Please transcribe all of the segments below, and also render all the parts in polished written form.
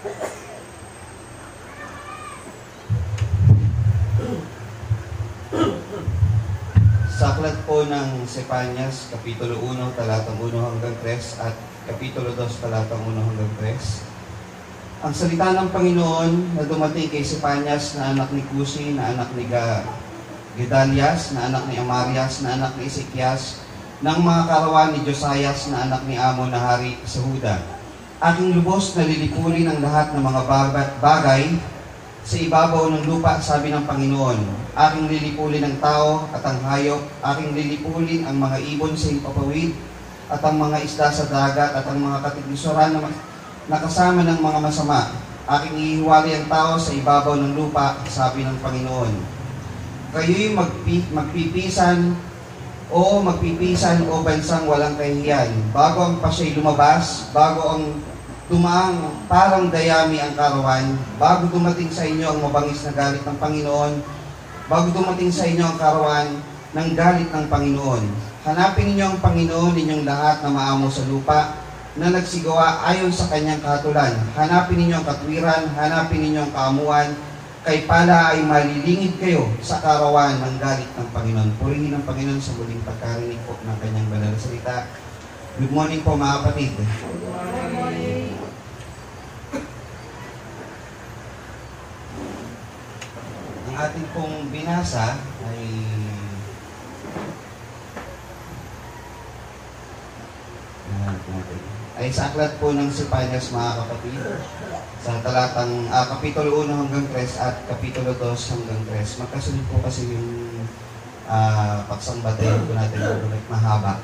Sa aklat po ng Sefanyas, Kapitulo 1, talatang 1 hanggang 3 at Kapitulo 2, talatang 1 hanggang 3. Ang salita ng Panginoon na dumating kay Sefanyas na anak ni Cusi, na anak ni Gedalias, na anak ni Amarias, na anak ni Ezekias, ng mga karawan ni Josias, na anak ni Amon na hari sa Huda. Aking lubos na lilipulin ang lahat ng mga bagay sa ibabaw ng lupa, sabi ng Panginoon. Aking lilipulin ang tao at ang hayop, aking lilipulin ang mga ibon sa impapawid, at ang mga isda sa dagat, at ang mga katiglisuran na kasama ng mga masama. Aking ihiwalay ang tao sa ibabaw ng lupa, sabi ng Panginoon. Kayo'y magpipisan o bansang walang kahihiyan. Bago ang pasya'y lumabas, bago ang dumaang parang dayami ang karawan, bago dumating sa inyo ang mabangis na galit ng Panginoon, bago dumating sa inyo ang karawan ng galit ng Panginoon. Hanapin ninyo ang Panginoon, ninyong lahat na maamo sa lupa, na nagsigawa ayon sa kanyang kahatulan. Hanapin ninyo ang katwiran, hanapin ninyo ang kaamuan, kay pala ay malilingid kayo sa karawan ng galit ng Panginoon. Purihin ang Panginoon sa muling pagkarinig po ng kanyang banal na salita. Good morning po mga kapatid. Good morning. Ang ating pong binasa ay sa aklat po ng Sefanyas mga kapatid, sa talatang Kapitulo 1 hanggang 3 at Kapitulo 2 hanggang 3. Magkasunod po kasi yung pagsambatayan po natin ulit mahaba.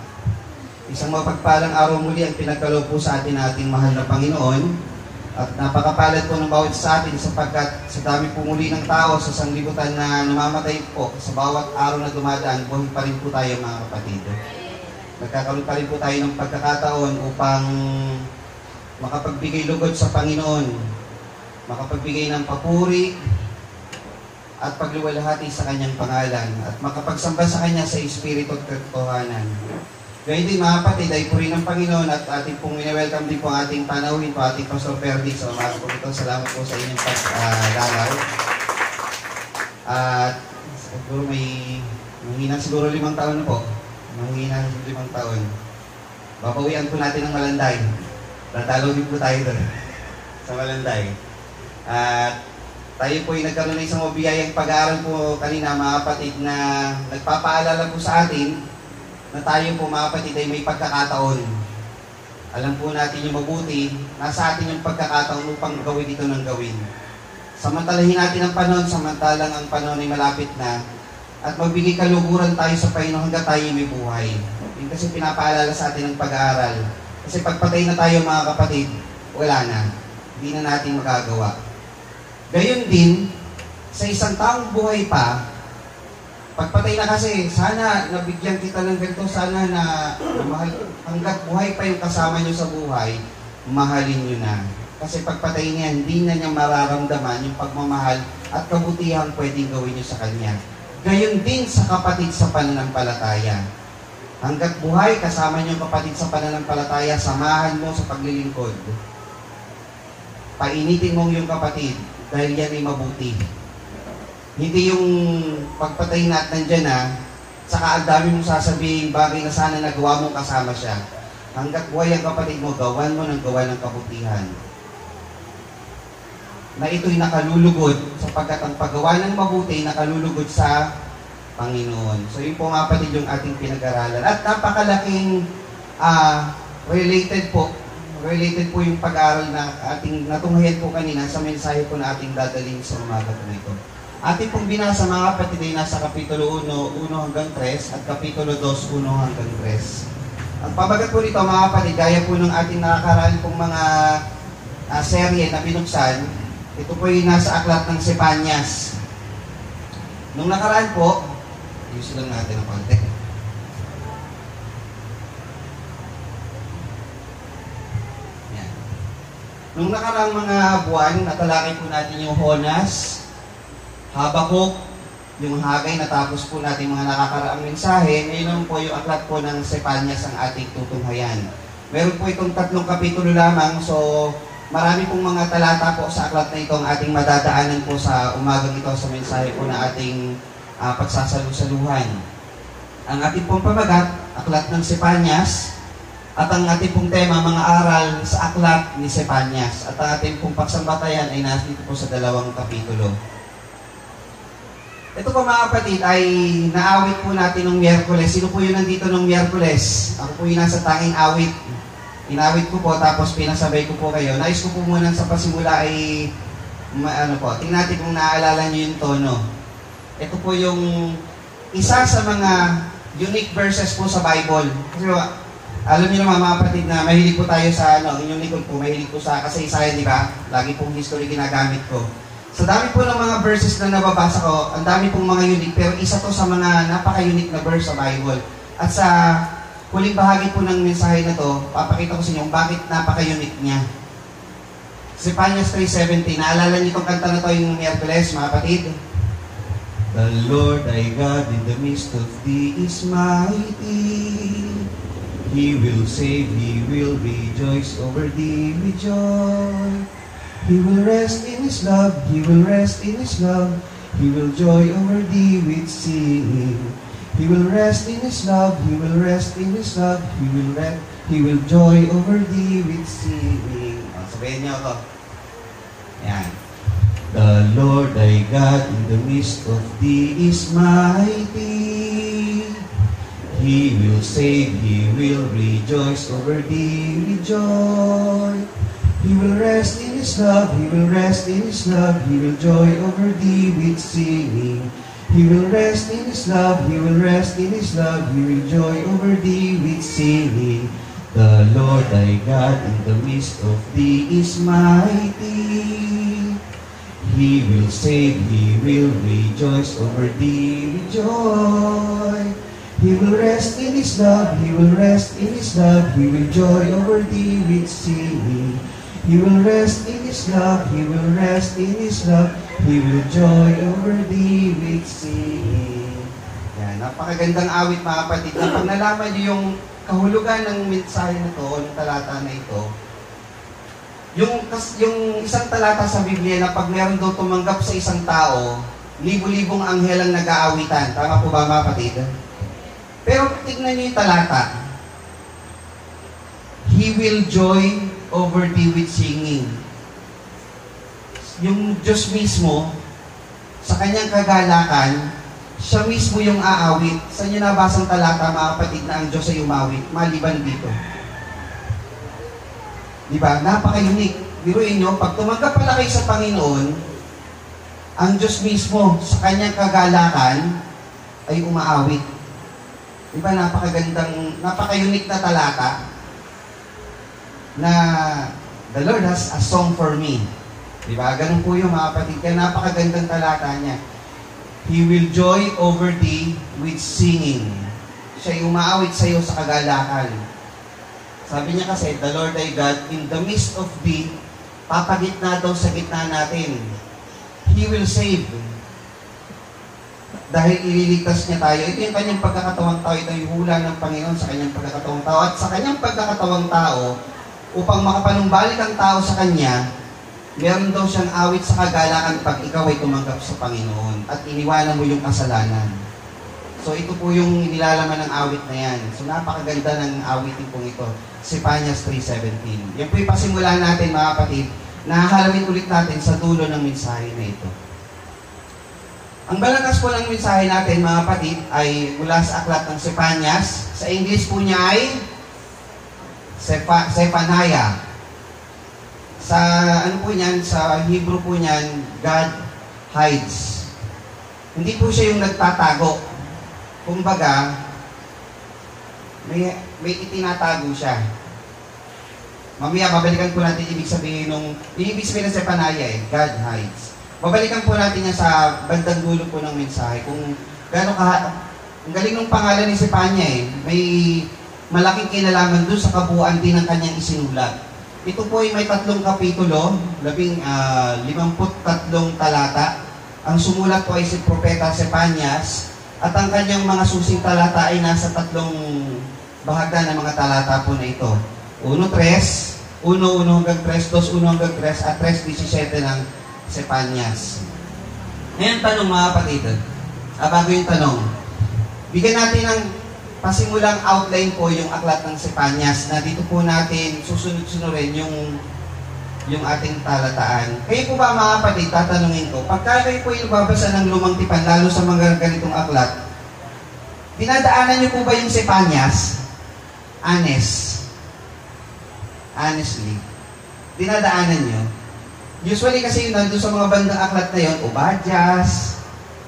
Isang mapagpalang araw muli ang pinagkaloob po sa atin ating mahal na Panginoon, at napakapalad po ng bawat sa atin sapagkat sa dami po muli ng tao sa sanglibutan na namamatay po sa bawat araw na dumadaan, buhay pa rin po tayo mga kapatid. Nagkakaroon pa rin po tayo ng pagkakataon upang makapagbigay lugod sa Panginoon, makapagbigay ng papuri at pagluwalhati sa kanyang pangalan, at makapagsamba sa kanya sa Espiritu at katotohanan. Gayun din mga kapatid, ay puri ng Panginoon at ating pong welcome din po ang ating panauhin po, ating Pastor Ferdy. So mga po ito, salamat po sa inyong pagdalaw. At siguro mahina siguro 5 taon na po. Mahina 5 taon. Babawian po natin ng Malanday. Tatalo din po tayo doon sa Malanday. At tayo po ay nagkaroon ng isang mabiyayang pag-aaral po kanina mga kapatid, na nagpapaalala po sa atin na tayo po mga kapatid ay may pagkakataon. Alam po natin yung mabuti, nasa atin yung pagkakataon upang gawin ito ng gawin. Samantalahin natin ang panahon, samantalang ang panahon ay malapit na, at magbigay kaluguran tayo sa Panginoon hanggang tayo may buhay. Yun kasi pinapaalala sa atin ng pag-aaral. Kasi pagpatay na tayo mga kapatid, wala na. Hindi na natin magagawa. Gayon din, sa isang taong buhay pa, pagpatay na kasi, sana nabigyan kita ng ganito, sana na mahal, hanggat buhay pa yung kasama nyo sa buhay, mahalin nyo na. Kasi pagpatay niya, hindi na niya mararamdaman yung pagmamahal at kabutihan pwedeng gawin nyo sa kanya. Gayon din sa kapatid sa pananampalataya. Hanggat buhay, kasama niyo kapatid sa pananampalataya, samahan mo sa paglilingkod. Painitin mo yung kapatid, dahil yan ay mabuti. Hindi yung pagpatay na at nandyan na, saka ang dami mong sasabihin bagay na sana nagawa mong kasama siya. Hanggat buhay ang kapatid mo, gawan mo ng gawa ng kabutihan. Na ito'y nakalulugod, sapagkat ang paggawa ng mabuti nakalulugod sa Panginoon. So yun po nga kapatid yung ating pinag-aralan. At napakalaking related po yung pag-aaral na ating natunghayan po kanina sa mensahe po na ating dadaling sa umaga po na ito. Ating pong binasa mga kapatid ay nasa Kapitulo 1 hanggang 3 at Kapitulo 2, 1 hanggang 3. Ang pabagat po nito mga kapatid, gaya po ng ating nakakaraan pong mga serye na binuksan, ito po yung nasa aklat ng Sefanyas. Nung nakaraan po, use lang natin ang konti. Yan. Nung nakaraang mga buwan, natalakay po natin yung Honas, Habakuk, yung Hagay, natapos po natin mga nakakaraang mensahe. Ngayon po yung aklat po ng Sefanyas ang ating tutunghayan. Meron po itong 3 kapitulo lamang, so marami pong mga talata po sa aklat na ito ang ating madadaanan po sa umagang ito sa mensahe po na ating pagsasalusaluhan. Ang ating pong pamagat, aklat ng Sefanyas, at ang ating pong tema, mga aral sa aklat ni Sefanyas. At ang ating pong pagsambatayan ay nasa dito po sa 2 kapitulo. Ito po mga kapatid ay naawit po natin nung Miyerkules. Sino po yun nandito nung Miyerkules? Ako po yun nasa tanging awit. Inawit ko po tapos pinasabay ko po kayo. Nais ko po muna sa pasimula ay tingnan natin kung naaalala nyo yung tono. Ito po yung isa sa mga unique verses po sa Bible. Kasi alam niyo naman mga kapatid na mahilig po tayo sa inyong likod po, mahilig po sa kasaysayan, di ba? Lagi pong history ginagamit ko. Sa dami po ng mga verses na nababasa ko, ang dami pong mga unique, pero isa to sa mga napaka-unique na verse sa Bible. At sa huling bahagi po ng mensahe na to, papakita ko sa inyo bakit napaka-unique niya. Sefanyas 3:17, naalala niyo itong kanta na to yung Miyerkules, mga kapatid? The Lord thy God in the midst of thee is mighty. He will save, He will rejoice over thee with joy. He will rest in His love, He will rest in His love. He will joy over thee with singing. He will rest in His love, He will rest in His love. He will joy over thee with singing. Sabihin niyo ako. Yan. The Lord thy God in the midst of thee is mighty. He will save, He will rejoice over thee with joy. He will rest in His love, He will rest in His love. He will joy over thee with singing. He will rest in His love, He will rest in His love. He will joy over thee with singing. The Lord thy God in the midst of thee is mighty. He will save, He will rejoice over thee with joy. He will rest in His love, He will rest in His love. He will joy over thee with singing. He will rest in His love, He will rest in His love. He will joy over thee with singing. Yan, napakagandang awit mga kapatid. Na pag nalaman niyo yung kahulugan ng mensahe na to, ng talata na ito, yung isang talata sa Biblia na pag meron daw tumanggap sa isang tao, libo-libong anghel ang nag-aawitan. Tama po ba mga kapatid? Pero tignan niyo yung talata. He will joy over thee with singing. Yung Diyos mismo, sa kanyang kagalakan, siya mismo yung aawit. Saan niyo nabasang talata mga kapatid na ang Diyos ay umawit? Maliban dito. Diba? Napaka-unique. Biruin nyo, pag tumanggap pala kayo sa Panginoon, ang Diyos mismo sa kanyang kagalakan ay umaawit. Diba? Napaka-unique na talata na the Lord has a song for me. Diba? Ganun po yung mga kapatid. Kaya napakagandang talata niya. He will joy over thee with singing. Siya yung umaawit sa iyo sa kagalakan. Sabi niya kasi, the Lord thy God, in the midst of thee, papagitna daw sa gitna natin. He will save. Dahil ililigtas niya tayo. Ito yung kanyang pagkakatawang tao. Ito yung hula ng Panginoon sa kanyang pagkakatawang tao. At sa kanyang pagkakatawang tao, upang makapanumbalik ang tao sa kanya, meron daw siyang awit sa kagalakan pag ikaw ay tumanggap sa Panginoon at iniwanan mo yung kasalanan. So ito po yung nilalaman ng awit na yan. So napakaganda ng awitin pong ito. Sefanyas 3:17. Yan po yung pasimula natin mga kapatid. Nakakalamin ulit natin sa dulo ng mensahe na ito. Ang balakas po ng mensahe natin mga kapatid ay mula sa aklat ng Sefanyas. Sa English po niya ay Zephaniah. Sa ano po niyan, sa Hebrew po niyan, God hides. Hindi po siya yung nagtatago. Kumbaga, may itinatago siya. Mamaya, babalikan po natin ibig sabihin ng Zephaniah God hides. Babalikan po natin yan sa bandang dulo po ng mensahe. Kung gano'ng ang galing ng pangalan ni Zephaniah may malaking kinalaman doon sa kabuuan din ng kanyang isinulat. Ito po ay may 3 kapitulo, 53 talata. Ang sumulat po ay si Propeta Sefanyas at ang kanyang mga susing talata ay nasa 3 bahagdan ng mga talata po na ito. 1:3, 1:1 hanggang 3, 2:1 hanggang 3, at 3:17 ng Sepanyas. Ngayon tanong mga kapatid, bago yung tanong, bigyan natin ng pasimulang outline po yung aklat ng Sepanyas na dito po natin susunod-sunurin yung ating talataan. Kayo po ba mga kapatid, tatanungin ko, pagka kayo po yung babasa ng Lumang Tipan, lalo sa mga ganitong aklat, dinadaanan niyo po ba yung Sepanyas? Honestly. Dinadaanan niyo? Usually kasi yun, nandun sa mga bandang aklat na yun, Obadias,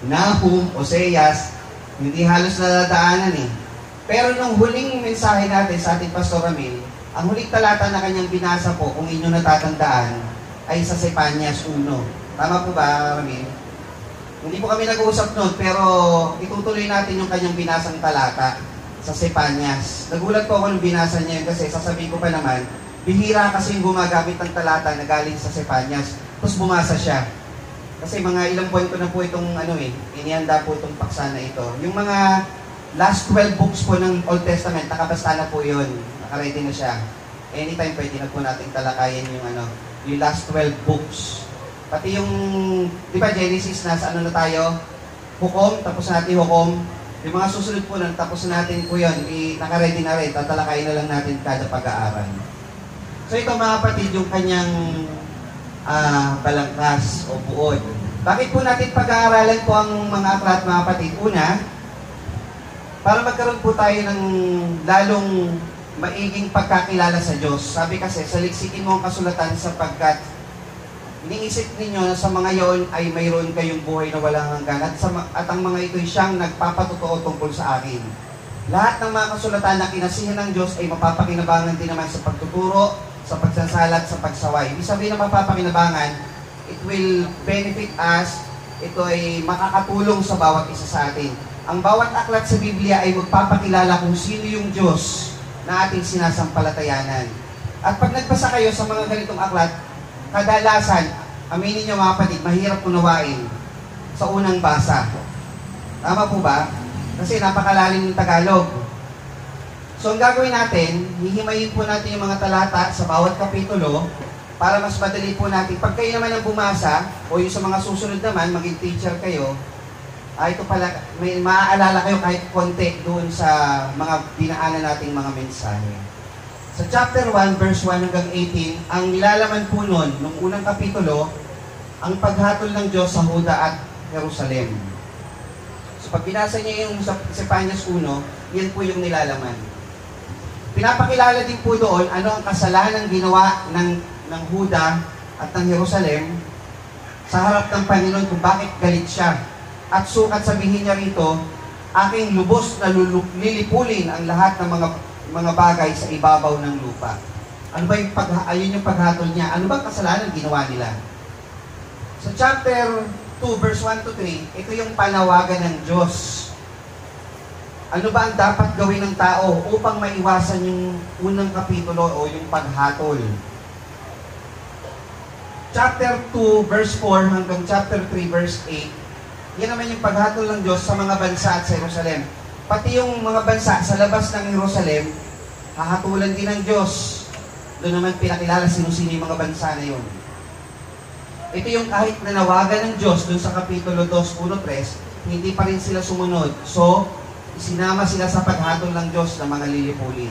Nahum, Oseas, hindi halos nadadaanan eh. Pero nung huling mensahe natin sa ating Pastor Ramil, ang huling talata na kanyang binasa po, kung inyo natatandaan, ay sa Sepanyas 1. Tama po ba, Ramil? Hindi po kami nag-uusap noon, pero itutuloy natin yung kanyang binasang talata sa Sepanyas. Nagulat po ako nung binasa niya kasi sasabihin ko pa naman, bihira kasi yung gumagamit ng talata na galing sa Sepanyas. Tapos bumasa siya. Kasi mga ilang buwan ko na po itong inihanda po itong paksa na ito. Yung mga last 12 books po ng Old Testament, nakabasta na po yun. Nakaready na siya. Anytime pwede na po natin talakayin yung last 12 books. Pati yung, di ba Genesis, nasa na tayo? Hukom, tapos natin Hukom. Yung mga susunod po nun, tapos natin po yun. Nakaready na rin, tatalakayin na lang natin kada pag-aaral. So ito mga kapatid, yung kanyang balangkas o buod. Bakit po natin pag-aaralan po ang mga aklat mga kapatid? Una, para magkaroon po tayo ng lalong maiging pagkakilala sa Diyos. Sabi kasi, saliksikin mo ang kasulatan sapagkat iniisip ninyo na sa mga yon ay mayroon kayong buhay na walang hanggan at ang mga ito'y siyang nagpapatotoo tungkol sa akin. Lahat ng mga kasulatan na kinasihan ng Diyos ay mapapakinabangan din naman sa pagtuturo, sa pagsasalat, sa pagsaway. Ibig sabihin na mapapakinabangan, it will benefit us, ito ay makakatulong sa bawat isa sa atin. Ang bawat aklat sa Biblia ay magpapakilala kung sino yung Diyos na ating sinasampalatayanan. At pag nagbasa kayo sa mga ganitong aklat, kadalasan, aminin nyo mga kapatid, mahirap unawain sa unang basa. Tama po ba? Kasi napakalalim ng Tagalog. So, ang gagawin natin, hihimayin po natin yung mga talata sa bawat kapitulo para mas madali po natin. Pag kayo naman ang bumasa, o yung sa mga susunod naman, maging teacher kayo, ito pala, may maaalala kayo kahit konti doon sa mga dinaanan nating mga mensahe. Sa chapter 1, verse 1 hanggang 18, ang nilalaman po nun, nung unang kapitulo, ang paghatol ng Diyos sa Huda at Jerusalem. So, pag binasa niyo yung sa Sepanyas 1, yan po yung nilalaman. Pinapakilala din po doon ano ang kasalanan ginawa ng Huda at ng Jerusalem sa harap ng Panginoon kung bakit galit siya. At sukat sabihin niya rito, aking lubos na lilipulin ang lahat ng mga bagay sa ibabaw ng lupa. Ano ba ayun yung paghatol niya? Ano ba kasalanan ginawa nila? Sa chapter 2, verse 1 to 3, ito yung panawagan ng Diyos. Ano ba ang dapat gawin ng tao upang maiwasan yung unang kapitulo o yung paghatol? Chapter 2, verse 4 hanggang chapter 3, verse 8, yan naman yung paghatol ng Diyos sa mga bansa at sa Jerusalem. Pati yung mga bansa sa labas ng Jerusalem, hahatulan din ng Diyos. Doon naman pinakilala sino-sino yung mga bansa na yun. Ito yung kahit nanawagan ng Diyos doon sa Kapitulo 2, 1-3, hindi pa rin sila sumunod. So, sinama sila sa paghatol ng Diyos ng mga lilipulin.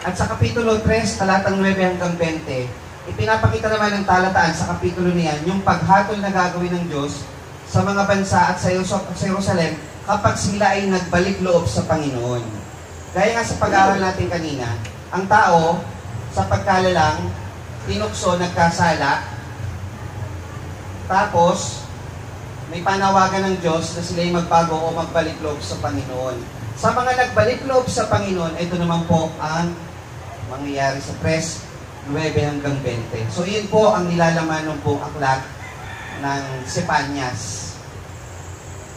At sa Kapitulo 3, talatang 9 hanggang 20, ipinapakita naman ng talataan sa kapitulo niyan yung paghatol na gagawin ng Diyos sa mga bansa at sa Jerusalem kapag sila ay nagbalik loob sa Panginoon. Gaya nga sa pag-aaral natin kanina, ang tao sa pagkalalang, tinukso, nagkasala, tapos may panawagan ng Diyos na sila ay magbago o magbalik loob sa Panginoon. Sa mga nagbalik loob sa Panginoon, ito naman po ang mangyayari sa 3, 9 hanggang 20. So, iyon po ang nilalaman ng buong aklat ng Sepanyas.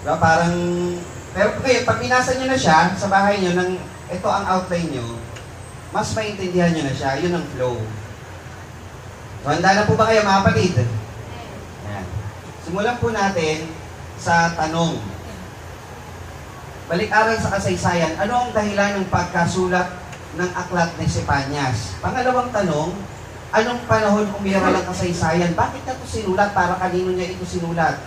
Diba? Parang, pero kayo, pag binasa nyo na siya sa bahay nyo, ito ang outline nyo, mas maintindihan nyo na siya. Yun ang flow. So, handa na po ba kayo mga kapatid? Ayan. Simulan po natin sa tanong. Balik-aral sa kasaysayan, ano ang dahilan ng pagkasulat ng aklat ni Sepanyas. Pangalawang tanong, anong panahon umira ng kasaysayan? Bakit niya ito sinulat? Para kanino niya ito sinulat?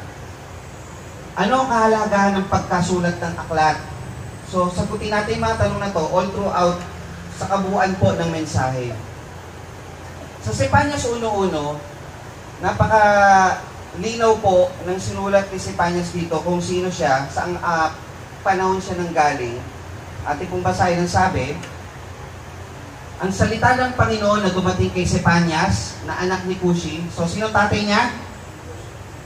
Ano ang kahalagahan ng pagkasulat ng aklat? So, sagutin natin yung mga tanong na to all throughout sa kabuuan po ng mensahe. Sa Sepanyas 1:1, napaka-linaw po ng sinulat ni Sepanyas dito kung sino siya, saang panahon siya nanggaling. Ating pong basahin ang sabi, ang salita ng Panginoon na dumating kay Sepanyas, na anak ni Cushi. So, sino tatay niya?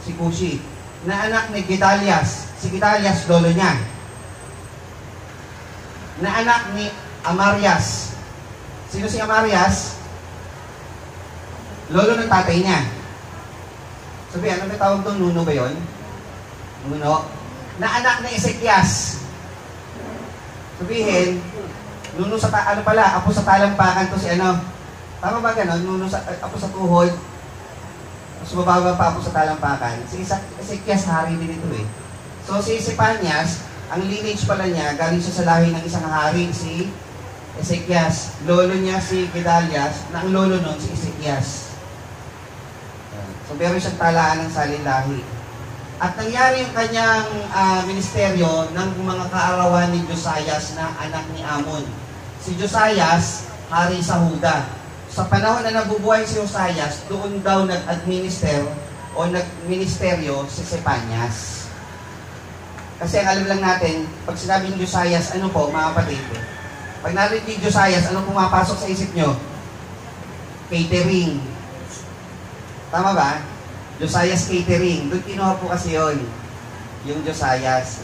Si Cushi. Na anak ni Gedalias. Si Gedalias, lolo niya. Na anak ni Amarias. Sino si Amarias? Lolo ng tatay niya. Sabi, ano ba tawag doon? Nuno ba yun? Nuno. Na anak ni Ezekias. Sabihin, nuno sa apo sa talampakan to si ano? Tama ba gano'n? Nuno sa apo sa tuhod. Mas mababa pa apo sa talampakan. Si Ezekias hari din ito eh. So si Sepanyas, ang lineage pala niya, galing siya sa lahi ng isang hari, si Ezekias. Lolo niya si Gedalias, na ang lolo nun si Ezekias. So meron siyang talaan ng salilahi. At nangyari yung kanyang ministeryo ng mga kaarawan ni Josias na anak ni Amon. Si Josias, hari sa Huda. Sa panahon na nabubuhay si Josias, doon daw nag-administer o nag-ministeryo si Sepanyas. Kasi ang alam lang natin, pag sinabing Josias, ano po mga kapatid? Pag narinig ni Josias, anong pumapasok sa isip nyo? Catering. Tama ba? Josias Catering. Doon kinuha po kasi yon, yung Josias.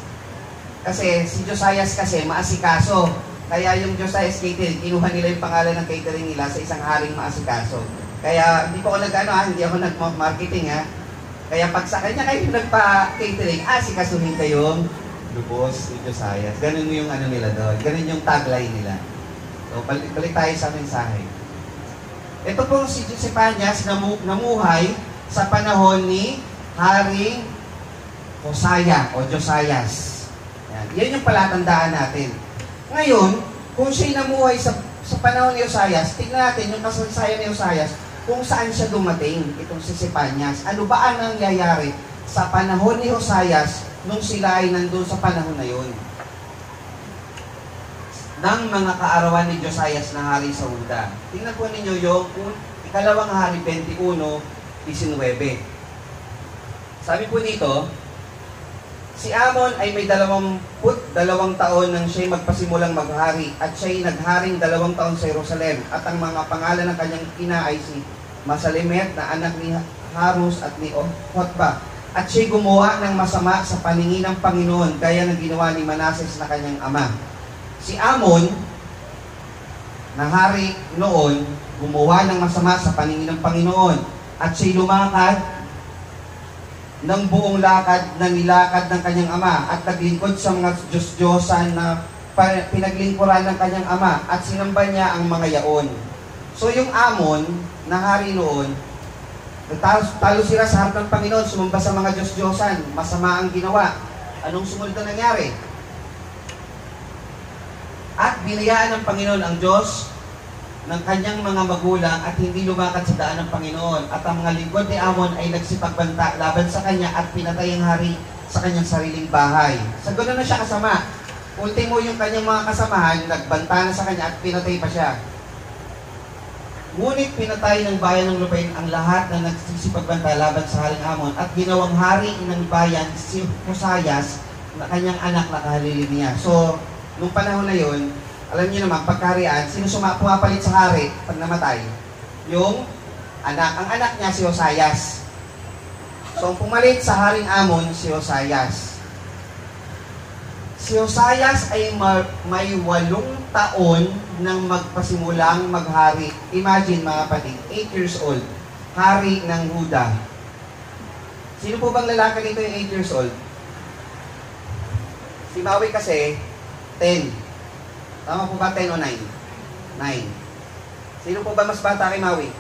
Kasi si Josias kasi maasikaso. Kaya yung Josias Catering, kinuha nila yung pangalan ng catering nila sa isang haring maasikaso. Kaya hindi po ako hindi ako nag-marketing ha. Kaya pag sa kanya kayo nagpa-catering, asikasuhin kayong lubos ni Josias. Ganun yung ano nila doon. Ganun yung tagline nila. So balik tayo sa mensahe. Ito pong si Sepanyas namuhay sa panahon ni Haring Hosea o Josias. Yan yung palatandaan natin. Ngayon, kung siya'y namuhay sa panahon ni Josias, tingnan natin yung kasaysayan ni Josias kung saan siya dumating, itong si Sepanyas. Ano ba ang nangyayari sa panahon ni Josias nung sila ay nandun sa panahon na yun? Ng mga kaarawan ni Josias na hari sa Huda. Tingnan po ninyo yung ikalawang hari 21:19. Sabi po dito, si Amon ay may 22 taon nang siya'y magpasimulang maghari at siya'y nagharing 2 taon sa Jerusalem at ang mga pangalan ng kanyang ina ay si Masalimet na anak ni Harus at ni Hotba at siya'y gumawa ng masama sa paningin ng Panginoon gaya ng ginawa ni Manases na kanyang ama. Si Amon na hari noon gumawa ng masama sa paningin ng Panginoon at siya'y lumakad ng buong lakad na nilakad ng kanyang ama at naglingkod sa mga Diyos-Diyosan na pinaglingkuran ng kanyang ama at sinamba niya ang mga yaon. So yung Amon na hari noon, talo sila sa harap ng Panginoon, sumamba sa mga Diyos-Diyosan, masama ang ginawa. Anong sumunod na nangyari? At binayaan ng Panginoon ang Diyos ng kanyang mga magulang at hindi lumakad sa daan ng Panginoon. At ang mga lingkod ni Amon ay nagsipagbanta laban sa kanya at pinatay ang hari sa kanyang sariling bahay. Sa ganoon na siya kasama. Ultimo yung kanyang mga kasamahan, nagbanta na sa kanya at pinatay pa siya. Ngunit pinatay ng bayan ng lupain ang lahat na nagsisipagbanta laban sa haring Amon at ginawang hari ng bayan si Josias na kanyang anak na kahalili niya. So, nung panahon na yun, alam niyo naman, pagkarian, sino pumapalit sa hari pag namatay? Yung anak. Ang anak niya si Josias. So, ang pumalit sa haring Amon, si Josias. Si Josias ay may 8 taon nang magpasimulang maghari. Imagine mga kapatid, 8 years old, hari ng Huda. Sino po bang lalaki nito yung 8 years old? Si Maui kasi, 10. Tama po ba 10 o 9? 9. Sino po ba mas bata kay Maui?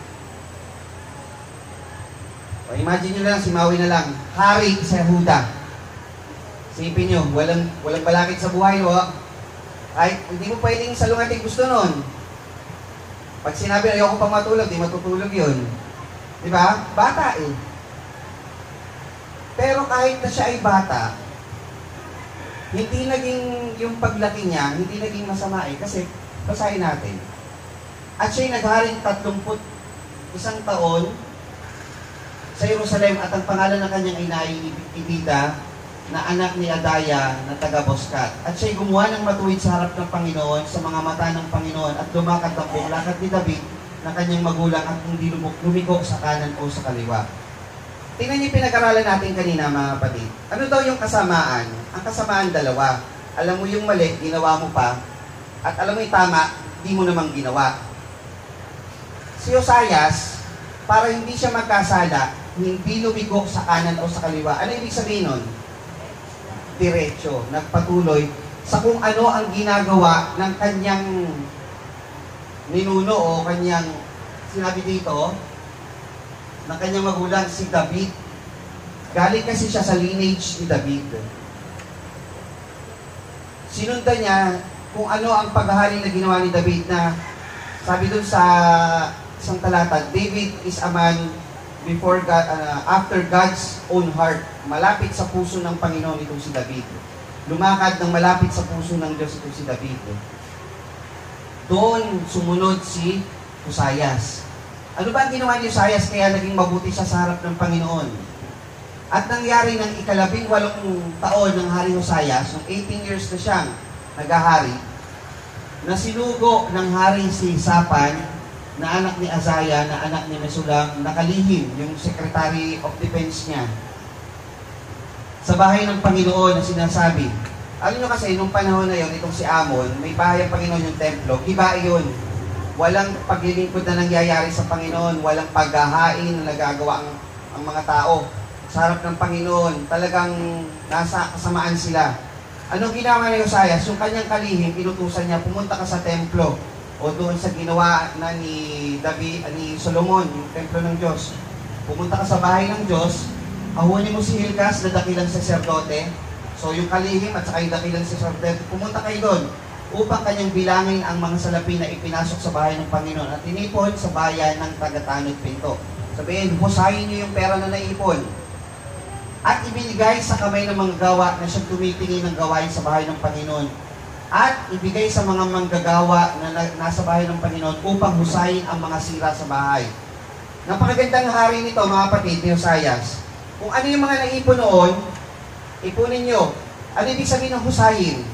O imagine nyo lang, si Maui na lang. Hari sa Huda. Sipin nyo, walang balakid sa buhay, no? Ay, hindi mo pwedeng salungatin gusto nun. Pag sinabi, ayoko pang matulog, di matutulog yun. Di ba? Bata eh. Pero kahit na siya ay bata, hindi naging yung paglaki niya, hindi naging masama eh. Kasi, basahin natin. At siya'y nagharing 31 taon sa Jerusalem at ang pangalan ng kanyang ina ay Ibida, na anak ni Adaya na taga-Boscat. At siya'y gumawa ng matuwid sa harap ng Panginoon, sa mga mata ng Panginoon, at lumakad ng buong lakad ni David na kanyang magulang at hindi lumiko sa kanan o sa kaliwa. Tingnan niyo pinag-aralan natin kanina, mga kapatid. Ano daw yung kasamaan? Ang kasamaan dalawa. Alam mo yung mali, ginawa mo pa. At alam mo yung tama, di mo namang ginawa. Si Josias, para hindi siya magkasala, hindi lumiko sa kanan o sa kaliwa. Ano ibig sabihin nun? Diretso, nagpatuloy sa kung ano ang ginagawa ng kanyang ninuno o kanyang, sinabi dito, ng kanyang magulang, si David. Galing kasi siya sa lineage ni David. Sinundan niya kung ano ang paghahari na ginawa ni David na, sabi dun sa isang talata, David is a man before God, after God's own heart. Malapit sa puso ng Panginoon itong si David. Lumakad ng malapit sa puso ng Diyos itong si David. Doon sumunod si Josias. Ano ba ang ginawa ni Josias kaya naging mabuti siya sa harap ng Panginoon? At nangyari ng 18 taon ng Hari Josias, nung 18 years na siyang naghahari, na sinugo ng hari si Sapan, na anak ni Azaya, na anak ni Mesulam, nakalihim, yung Secretary of Defense niya, sa bahay ng Panginoon na sinasabi. Alam nyo kasi, nung panahon na yon, itong si Amon, may bahay ang Panginoon yung templo, iba yun. Walang paglilingkod na nangyayari sa Panginoon, walang paghahain na nagagawa ang mga tao. Sa harap ng Panginoon, talagang nasa kasamaan sila. Anong ginawa ni Josias? Yung kanyang kalihim, inutusan niya, pumunta ka sa templo o doon sa ginawa na ni David, ni Solomon, yung templo ng Diyos. Pumunta ka sa bahay ng Diyos, ahunin mo si Hilkas na dakilang saserdote. So yung kalihim at saka yung dakilang saserdote, pumunta kayo doon upang kanyang bilangin ang mga salapi na ipinasok sa bahay ng Panginoon at tinipon sa bayan ng Tagatanod Pinto. Sabihin, husahin niyo yung pera na naipon. At ibinigay sa kamay ng mga gawa na siyang tumitingin ng gawain sa bahay ng Panginoon. At ibigay sa mga manggagawa na nasa bahay ng Panginoon upang husayin ang mga sira sa bahay. Napakagandang hari nito, mga kapatid, ni Josias. Kung ano yung mga naipon noon, ipunin nyo. Ano ibig sabihin ng husayin?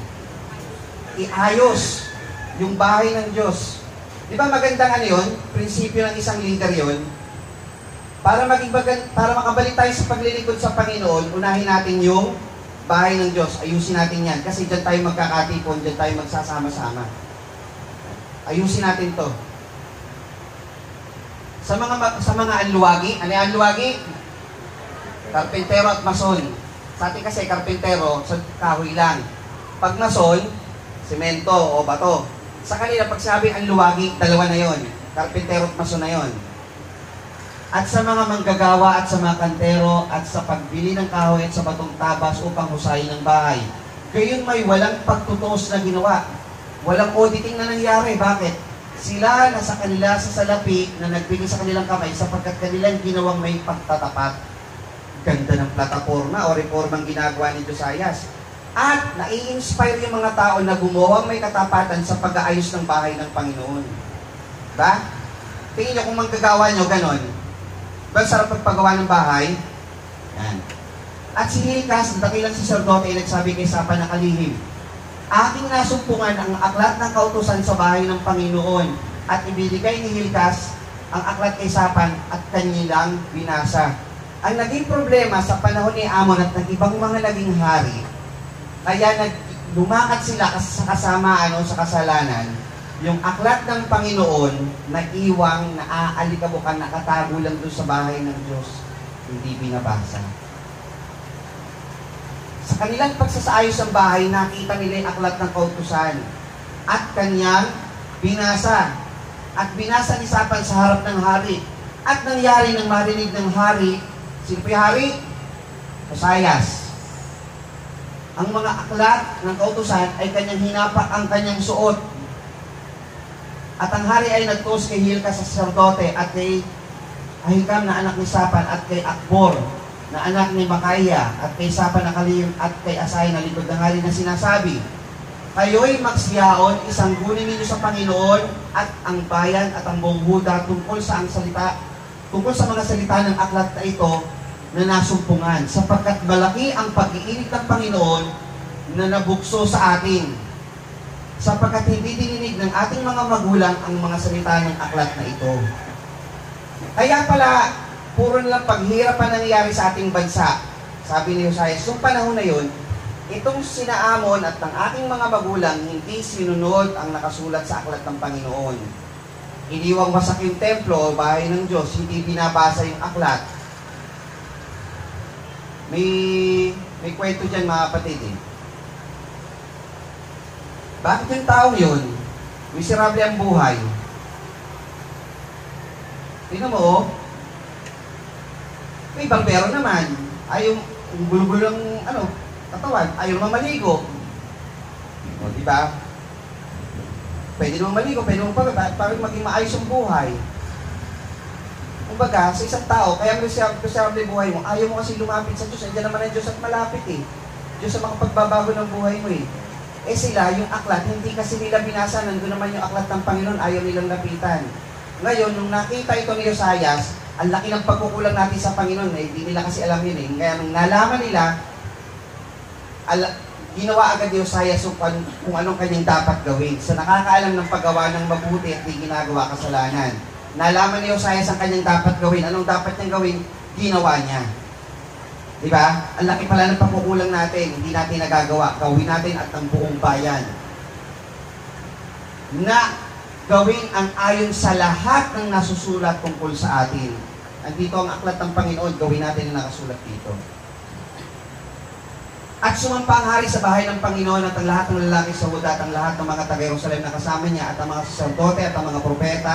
Iayos yung bahay ng Diyos. Di ba magandang ano yun? Prinsipyo ng isang leader yun. Para makabalik tayo sa paglilingkod sa Panginoon, unahin natin yung bahay ng Diyos. Ayusin natin yan. Kasi dyan tayo magkakatipon, dyan tayo magsasama-sama. Ayusin natin to. Sa mga anluwagi, ano yung anluwagi? Karpentero at mason. Sa atin kasi, karpentero, sa kahoy lang. Pag mason, semento o bato. Sa kanila, pag sabi ang luwagi, dalawa na yon. Karpentero at mason na yon. At sa mga manggagawa at sa mga kantero at sa pagbili ng kahoy at sa batong tabas upang husayin ng bahay. Gayon may walang pagtutos na ginawa. Walang auditing na nangyari. Bakit? Sila nasa kanila sa salapi na nagbigay sa kanilang kamay sapagkat kanilang ginawang may pagtatapat. Ganda ng plataforma o reformang ginagawa ni Josias. At nai-inspire yung mga tao na gumawang may katapatan sa pag-aayos ng bahay ng Panginoon. Ba? Tingin nyo kung manggagawa nyo, ganon. Ba, sarap pagpagawa ng bahay? Yan. At si Hilkas, dakilang saserdote, ay nagsabi kay Sapan na kalihim, aking nasumpungan ang aklat ng kautusan sa bahay ng Panginoon at ibinigay ni Hilkas ang aklat kay Sapan at kanilang binasa. Ang naging problema sa panahon ni Amon at ng ibang mga naging hari, kaya lumakad sila sa kasamaan o sa kasalanan, yung aklat ng Panginoon na iwang, naaalikabukan, nakatago lang doon sa bahay ng Diyos, hindi binabasa. Sa kanilang pagsasaayos ng bahay, nakita nila yung aklat ng kautusan at kanyang binasa. At binasa ni Sapan sa harap ng hari. At nangyari ng marinig ng hari, sino po yung hari? Josias. Ang mga aklat ng kautusan ay kanyang hinapak ang kanyang suot. At ang hari ay nagtuos kay Hilka sa sacerdote at kay Ahikam na anak ni Sapan at kay Akbor na anak ni Makaya at kay Sapan na kalihim at kay Asay na likod ng hari na sinasabi, kayo'y magsiyaon, isanggunin ninyo sa Panginoon at ang bayan at ang buong Huda tungkol sa mga salita ng aklat na ito na nasumpungan, sapagkat malaki ang pag-iinit ng Panginoon na nabukso sa atin, sapagkat hindi dininig ng ating mga magulang ang mga salita ng aklat na ito. Kaya pala, puro nilang paghirap ang nangyayari sa ating bansa. Sabi ni Josias, yung panahon na yun, itong sina Amon at ng ating mga magulang, hindi sinunod ang nakasulat sa aklat ng Panginoon. Iniwang wasak yung templo, bahay ng Diyos, hindi binabasa yung aklat. May kwento dyan mga kapatid eh. Bakit yung taong yun, miserable ang buhay? Tingnan mo, oh. May barbero naman. Ayaw, gulo-gulo ng, katawan. Ayaw naman maligo. O, diba? Pwede naman maligo, pwede naman para maging maayos ang buhay. Kumbaga, sa isang tao, kaya miserable ang buhay mo, ayaw mo kasi lumapit sa Diyos. Andiyan naman ang Diyos at malapit eh. Diyos ang makapagbabago ng buhay mo eh. Eh sila, yung aklat, hindi kasi nila binasa, nandun naman yung aklat ng Panginoon, ayaw nilang lapitan. Ngayon, nung nakita ito ni Josias, ang laki ng pagkukulang natin sa Panginoon, eh, hindi nila kasi alam yun eh. Kaya nung nalaman nila, ginawa agad ni Josias kung anong kanyang dapat gawin. Sa nakakaalam ng paggawa ng mabuti at di ginagawa kasalanan. Nalaman ni Josias ang kanyang dapat gawin. Anong dapat niyang gawin? Ginawa niya. Diba? Ang laki pala ng pagkukulang natin, hindi natin nagagawa. Gawin natin at ang buong bayan. Na gawin ang ayon sa lahat ng nasusulat tungkol sa atin. Andito ang aklat ng Panginoon, gawin natin ang nakasulat dito. At sumampa ang hari sa bahay ng Panginoon at ang lahat ng lalaki sa Huda at ang lahat ng mga taga-Jerusalem na kasama niya at ang mga saserdote at ang mga propeta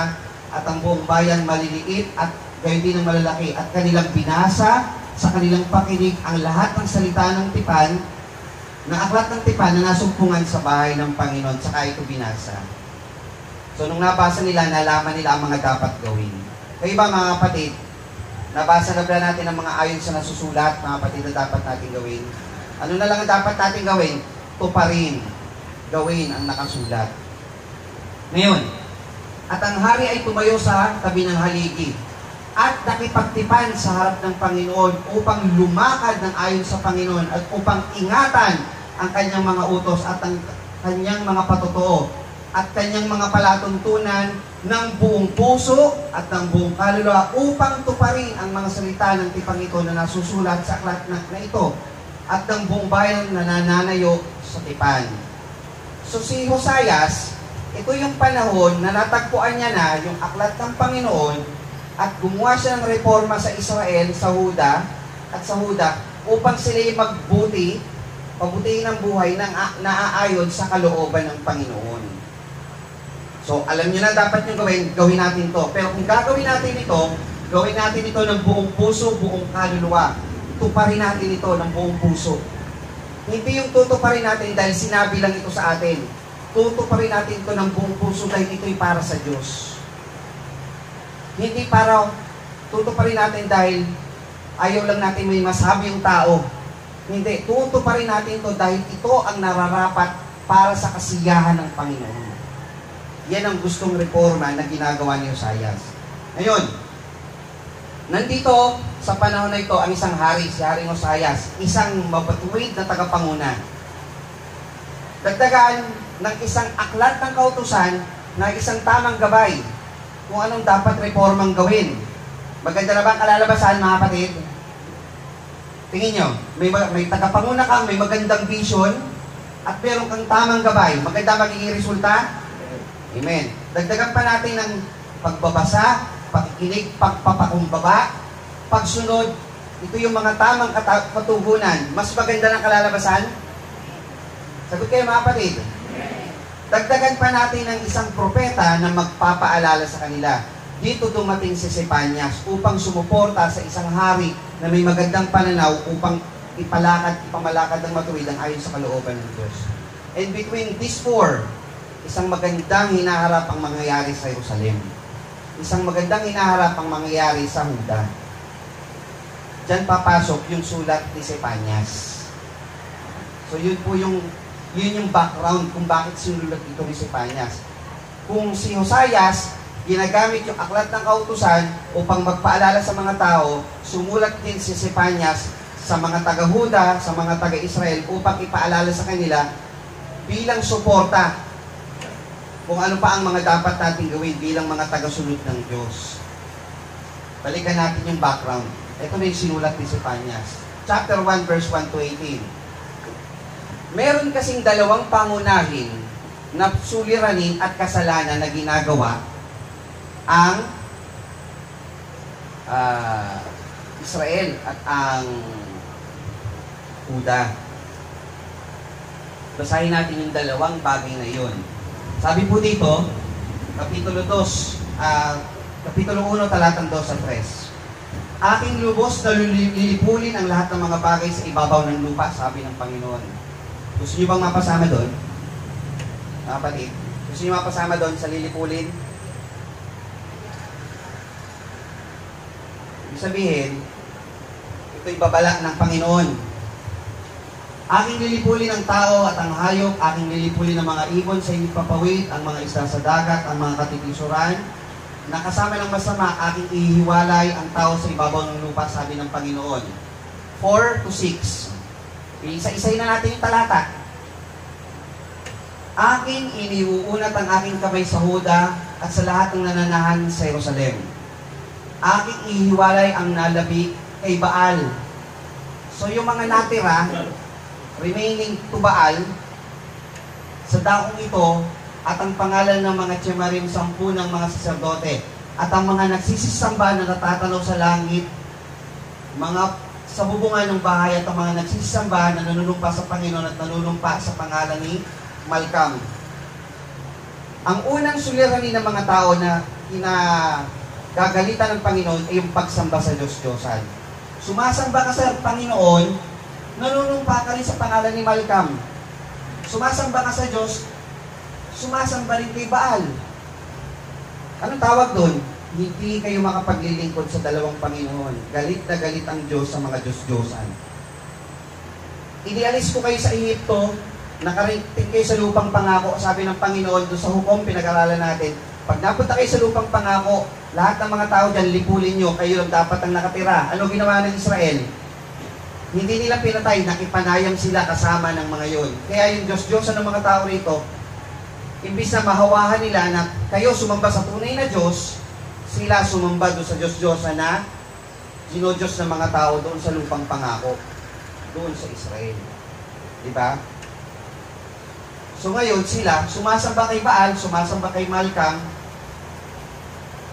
at ang buong bayan maliliit at gayon din ang malalaki at kanilang binasa sa kanilang pakinig ang lahat ng salita ng tipan, ng aklat ng tipan na nasumpungan sa bahay ng Panginoon, saka ito binasa. So, nung nabasa nila, nalaman nila ang mga dapat gawin. Kayo ba mga kapatid, nabasa na ba natin ang mga ayon sa nasusulat, mga kapatid, na dapat natin gawin? Ano na lang ang dapat natin gawin? Tuparin. Gawin ang nakasulat. Ngayon, at ang hari ay tumayo sa tabi ng haligi at nakipagtipan sa harap ng Panginoon upang lumakad ng ayon sa Panginoon at upang ingatan ang kanyang mga utos at ang kanyang mga patotoo at kanyang mga palatuntunan ng buong puso at ng buong kaluluwa upang tuparin ang mga salita ng tipang ito na nasusulat sa aklat na ito at ng buong bayan na nananayo sa tipan. So si Josias, ito yung panahon na natagpuan niya na yung aklat ng Panginoon at gumawa siya ng reforma sa Israel, sa Huda at sa Huda upang sila'y magbuti, pabutihin ang buhay ng naaayon sa kalooban ng Panginoon. So, alam niyo na dapat nyo gawin natin to. Pero kung gagawin natin ito, gawin natin ito ng buong puso, buong kaluluwa. Tuparin natin ito ng buong puso. Hindi yung tutuparin natin dahil sinabi lang ito sa atin. Tutuparin natin ito ng buong puso dahil ito'y para sa Diyos. Hindi para tutuparin natin dahil ayaw lang natin may masabi yung tao. Hindi, tutuparin natin ito dahil ito ang nararapat para sa kasiyahan ng Panginoon. Yan ang gustong reforma na ginagawa ni Josias. Ngayon, nandito sa panahon na ito ang isang hari, si Haring Josias, isang mabatuwid na tagapanguna. Dagdagan ng isang aklat ng kautusan na isang tamang gabay kung anong dapat reformang gawin. Maganda na ba ang kalalabasan, mga kapatid? Tingin nyo, may tagapanguna kang, may magandang vision, at meron kang tamang gabay. Maganda magiging resulta? Amen. Dagdagan pa natin ng pagbabasa, pakikinig, pagpapakumbaba, pagsunod. Ito yung mga tamang katugunan. Mas maganda ng kalalabasan? Sagot kayo mga kapatid. Dagdagan pa natin ng isang propeta na magpapaalala sa kanila. Dito dumating si Sepanias upang sumuporta sa isang hari na may magandang pananaw upang ipamalakad ng matuwid ang ayon sa kalooban ng Diyos. And between these four, isang magandang hinaharap ang mangyayari sa Jerusalem. Isang magandang hinaharap ang mangyayari sa Huda. Diyan papasok yung sulat ni Sepanias. So yun yung background kung bakit sinulat ito ni Sepanias. Kung si Hosayas, ginagamit yung aklat ng kautusan upang magpaalala sa mga tao, sumulat din si Sepanias sa mga taga-Huda, sa mga taga-Israel upang ipaalala sa kanila bilang suporta kung ano pa ang mga dapat natin gawin bilang mga taga-sunod ng Diyos. Balikan natin yung background. Ito na yung sinulat ni Sepanias. Chapter 1, verse 1 to 18. Meron kasing dalawang pangunahin na suliranin at kasalanan na ginagawa ang Israel at ang Huda. Basahin natin yung dalawang bagay na yun. Sabi po dito, Kapitulo 1, talatang 2 sa 3. Aking lubos na lilipulin ang lahat ng mga bagay sa ibabaw ng lupa, sabi ng Panginoon. Gusto niyo bang mapasama doon? Mga kapatid, gusto niyo mapasama doon sa lilipulin? Ibig sabihin, ito'y babala ng Panginoon. Aking lilipulin ang tao at ang hayop, aking lilipulin ang mga ibon sa inyong papawid, ang mga isda sa dagat, ang mga katitisuran. Nakasama ng masama, aking ihiwalay ang tao sa ibabaw ng lupa, sabi ng Panginoon. 4 to 6. Isa-isahin na natin yung talata. Aking iniuunat ang aking kamay sa Huda at sa lahat ng nananahan sa Jerusalem. Aking ihiwalay ang nalabi kay Baal. So yung mga natira, remaining to Baal, sa daong ito, at ang pangalan ng mga tiyemarim, 10 ng mga saserdote, at ang mga nagsisisamba na natatanaw sa langit, mga sa bubungan ng bahay, at ang mga nagsisisamba na nanunumpa sa Panginoon at nanunumpa sa pangalan ni Malcam. Ang unang suliranin ng mga tao na gagalitan ng Panginoon ay yung pagsamba sa Diyos-Diyosan. Sumasamba ka sa Panginoon, nanunumpa ka rin sa pangalan ni Malcam. Sumasamba ka sa Diyos, sumasamba rin kay Baal. Anong tawag doon? Hindi kayo makapaglilingkod sa dalawang Panginoon. Galit na galit ang Diyos sa mga Diyos-Diyosan. Inialis ko kayo sa Ehipto, nakarating kayo sa lupang pangako, sabi ng Panginoon, doon sa hukom pinag-aralan natin, pag napunta kayo sa lupang pangako, lahat ng mga tao dyan, lipulin nyo, kayo lang dapat ang nakatira. Ano ginawa ng Israel? Hindi nila pinatay, nakipanayam sila kasama ng mga yon. Kaya yung Diyos-Diyosan ng mga tao rito, imbis na mahawahan nila na kayo sumamba sa tunay na Diyos, sila sumamba doon sa Diyos-Diyosan na Diyos ng mga tao doon sa lupang pangako, doon sa Israel. Diba? So ngayon sila, sumasamba kay Baal, sumasamba kay Malcam,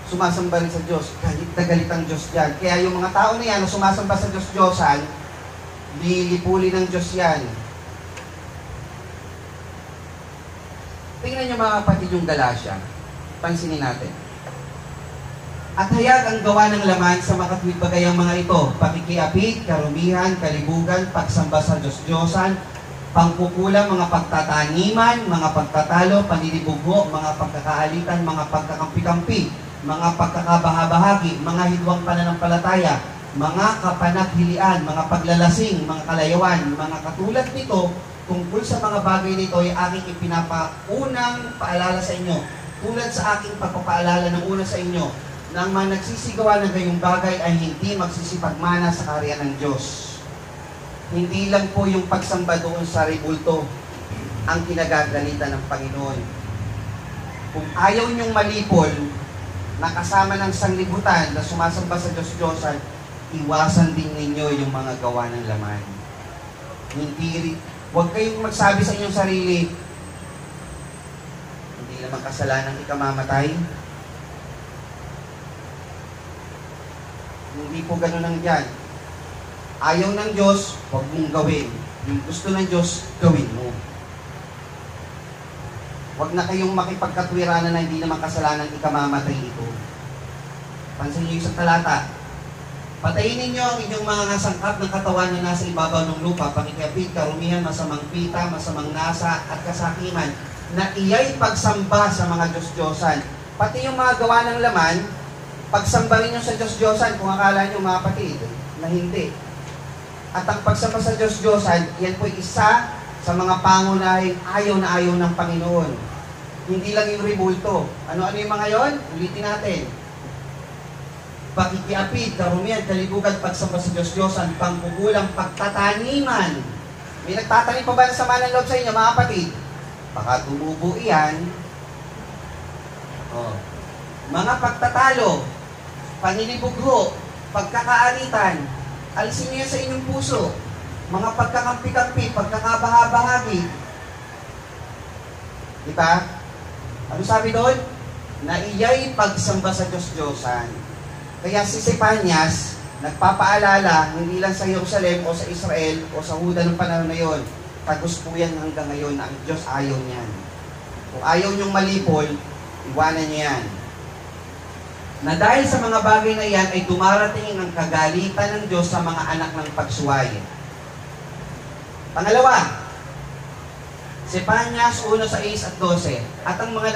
sumasamba rin sa Diyos. Galit na galit ang Diyos dyan. Kaya yung mga tao na yan na sumasamba sa Diyos-Diyosan, lilipuli ng Diyos yan. Tingnan niyo mga kapatid yung Galatia. Pansinin natin. At hayag ang gawa ng laman sa makatwid bagayang mga ito, pakikiapid, karumihan, kalibugan, pagsamba sa Diyos-Diyosan, pangkukulang, mga pagtataniman, mga pagtatalo, paninibugo, mga pagkakaalitan, mga pagkakampi-kampi, mga pagkakabahabahagi, mga hidwang pananampalataya, mga kapanaghilian, mga paglalasing, mga kalayawan, mga katulad nito, tungkol sa mga bagay nito ay aking ipinapaunang paalala sa inyo, tulad sa aking pagpapaalala ng una sa inyo, nang mga nagsisigawa ng gayong bagay ay hindi magsisipagmana sa kaharian ng Diyos. Hindi lang po yung pagsamba doon sa ribulto ang kinagagalitan ng Panginoon. Kung ayaw niyong malipol, nakasama ng sanglibutan na sumasamba sa Diyos-Diyosan, iwasan din ninyo yung mga gawa ng laman. Huwag kayong magsabi sa inyong sarili, hindi naman kasalanan ikamamatay. Hindi po ganun ang diyan. Ayaw ng Diyos, huwag mong gawin. Yung gusto ng Diyos, gawin mo. Huwag na kayong makipagkatwiranan na hindi naman kasalanan ikamamatay ito. Pansin niyo yung talata. Patayin ninyo ang inyong mga sangkap ng katawan na nasa ibabaw ng lupa, pakikiapid, karumihan, masamang pita, masamang nasa, at kasakiman. na iya'y pagsamba sa mga Diyos-Diyosan. Pati yung mga gawa ng laman, pagsamba rin nyo sa Diyos-Diyosan kung akala nyo mga kapatid na hindi. At ang pagsamba sa Diyos-Diyosan, yan po isa sa mga pangunahing ayaw na ayaw ng Panginoon. Hindi lang yung rebulto. Ano-ano yung mga yon? Ulitin natin. Pakikiapid, karumihan, kalibugan, pagsamba sa Diyos-Diyosan, pangkukulang, pagtataniman. May nagtatanim pa ba ng sama ng loob sa inyo, mga kapatid? Baka tumubo iyan. Oh. Mga pagtatalo, paninibugho, pagkakaalitan, alisin niyo yan sa inyong puso. Mga pagkakampi-kampi, pagkakabaha-bahagi. Diba? Ano sabi doon? Na iya'y pagsamba sa Diyos-Diyosan. Kaya si Sepanias, nagpapaalala, hindi lang sa Jerusalem o sa Israel o sa Huda ng panahon na yon, tagos po yan hanggang ngayon na ang Diyos ayaw niyan. Kung ayaw niyong malipol, iwanan niyo yan. Na dahil sa mga bagay na yan ay dumarating ang kagalitan ng Diyos sa mga anak ng pagsuway. Pangalawa, Sepanias 1:6 at 12, at ang mga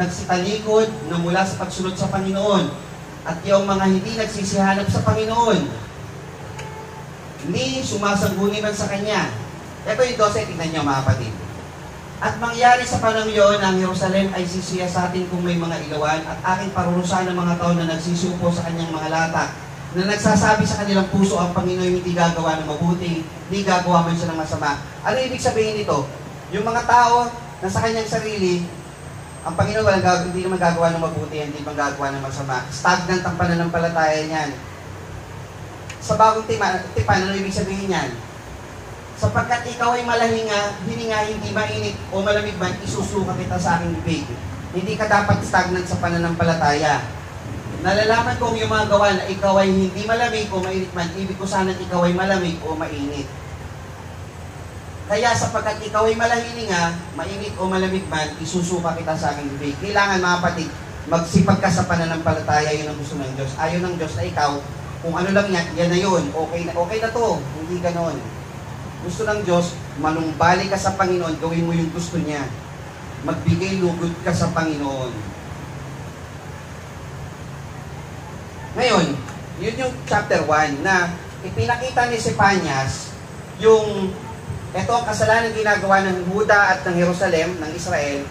nagsitalikod na mula sa pagsunod sa Panginoon, at yung mga hindi nagsisihanap sa Panginoon, ni sumasangguni man sa Kanya. Ito yung 12, tignan niyo mga kapatid. At mangyari sa panahon yun, ang Jerusalem ay sisiya sa atin kung may mga ilawan, at aking parurusahan ng mga tao na nagsisupo sa kanyang mga latak, na nagsasabi sa kanilang puso ang Panginoon hindi gagawa ng mabuti, hindi gagawa man siya ng masama. Ano ibig sabihin nito? Yung mga tao na sa kanyang sarili, ang Panginoon hindi naman gagawa ng mabuti, hindi naman gagawa ng masama. Stagnant ang pananampalataya niyan. Sa bagong tipan, ano ibig sabihin niyan? Sapagkat ikaw ay malahinga, hininga, hindi mainit o malamig man, isusuka kita sa aking bibig. Hindi ka dapat stagnant sa pananampalataya. Nalalaman kong yung mga gawa na ikaw ay hindi malamig o mainit man, ibig ko sana ikaw ay malamig o mainit. Kaya sapagkat ikaw ay malahininga, mainit o malamig man, isusuka kita sa aking bibig. Kailangan mga kapatid, magsipag ka sa pananampalataya, yun ang gusto ng Diyos. Ayaw ng Diyos na ikaw, kung ano lang yan na yun, okay na to, hindi ganon. Gusto ng Diyos, manumbalik ka sa Panginoon, gawin mo yung gusto niya. Magbigay lugod ka sa Panginoon. Ngayon, yun yung chapter 1 na ipinakita ni Sepanias yung ito ang kasalanan ginagawa ng Huda at ng Jerusalem, ng Israel,